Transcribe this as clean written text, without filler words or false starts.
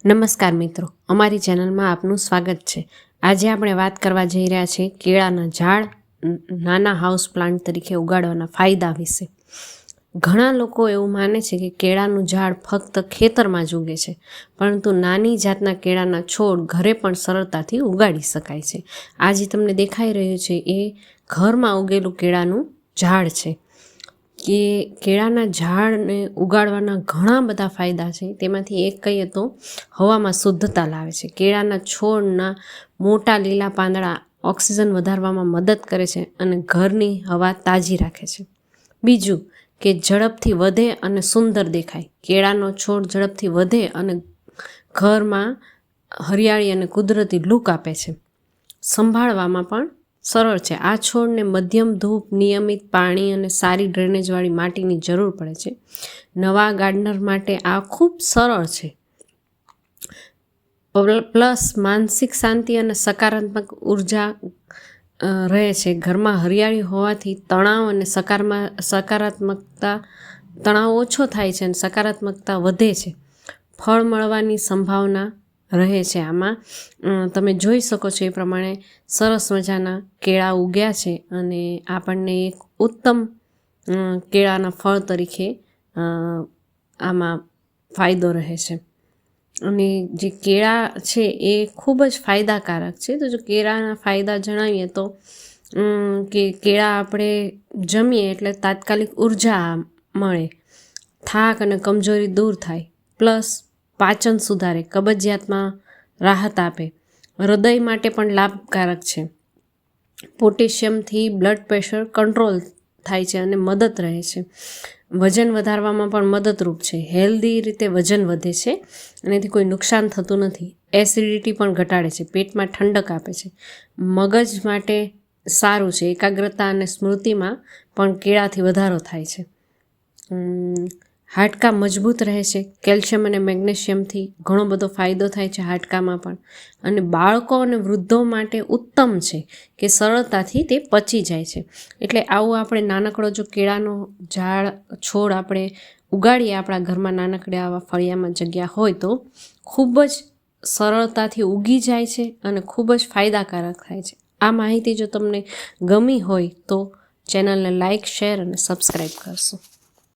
નમસ્કાર મિત્રો, અમારી ચેનલમાં આપનું સ્વાગત છે। આજે આપણે વાત કરવા જઈ રહ્યા છીએ કેળાના ઝાડ નાના હાઉસ પ્લાન્ટ તરીકે ઉગાડવાના ફાયદા વિશે। ઘણા લોકો એવું માને છે કે કેળાનું ઝાડ ફક્ત ખેતરમાં જ ઉગે છે, પરંતુ નાની જાતના કેળાના છોડ ઘરે પણ સરળતાથી ઉગાડી શકાય છે। આ જે તમને દેખાઈ રહ્યું છે એ ઘરમાં ઉગેલું કેળાનું ઝાડ છે। કે કેળાના ઝાડને ઉગાડવાના ઘણા બધા ફાયદા છે। તેમાંથી એક કહીએ તો હવામાં શુદ્ધતા લાવે છે। કેળાના છોડના મોટા લીલા પાંદડા ઓક્સિજન વધારવામાં મદદ કરે છે અને ઘરની હવા તાજી રાખે છે। બીજું કે ઝડપથી વધે અને સુંદર દેખાય। કેળાનો છોડ ઝડપથી વધે અને ઘરમાં હરિયાળી અને કુદરતી લુક આપે છે। સંભાળવામાં પણ સરળ છે। આ છોડને મધ્યમ ધૂપ, નિયમિત પાણી અને સારી ડ્રેનેજવાળી માટીની જરૂર પડે છે। નવા ગાર્ડનર માટે આ ખૂબ સરળ છે। પ્લસ માનસિક શાંતિ અને સકારાત્મક ઉર્જા રહે છે। ઘરમાં હરિયાળી હોવાથી તણાવ અને તણાવ ઓછો થાય છે અને સકારાત્મકતા વધે છે। ફળ મળવાની સંભાવના રહે છે। આમાં તમે જોઈ શકો છો એ પ્રમાણે સરસ મજાના કેળા ઉગ્યા છે અને આપણને એક ઉત્તમ કેળાના ફળ તરીકે આમાં ફાયદો રહે છે। અને જે કેળા છે એ ખૂબ જ ફાયદાકારક છે। તો જો કેળાના ફાયદા જણાવીએ તો કે કેળા આપણે જમીએ એટલે તાત્કાલિક ઉર્જા મળે, થાક અને કમજોરી દૂર થાય, પ્લસ પાચન સુધારે, કબજિયાતમાં રાહત આપે, હૃદય માટે પણ લાભકારક છે। પોટેશિયમથી બ્લડ પ્રેશર કંટ્રોલ થાય છે અને મદદ રહે છે। વજન વધારવામાં પણ મદદરૂપ છે। હેલ્ધી રીતે વજન વધે છે અને એથી કોઈ નુકસાન થતું નથી। એસિડિટી પણ ઘટાડે છે, પેટમાં ઠંડક આપે છે, મગજ માટે સારું છે, એકાગ્રતા અને સ્મૃતિમાં પણ કેળાથી વધારો થાય છે। હાડકાં મજબૂત રહે છે। કેલ્શિયમ અને મેગ્નેશિયમથી ઘણો બધો ફાયદો થાય છે હાડકામાં પણ। અને બાળકો અને વૃદ્ધો માટે ઉત્તમ છે કે સરળતાથી તે પચી જાય છે। એટલે આવું આપણે નાનકડો જો કેળાનો છોડ આપણે ઉગાડીએ આપણા ઘરમાં, નાનકડે આવા ફળિયામાં જગ્યા હોય તો ખૂબ જ સરળતાથી ઉગી જાય છે અને ખૂબ જ ફાયદાકારક થાય છે। આ માહિતી જો તમને ગમી હોય તો ચેનલને લાઇક, શેર અને સબસ્ક્રાઈબ કરશો।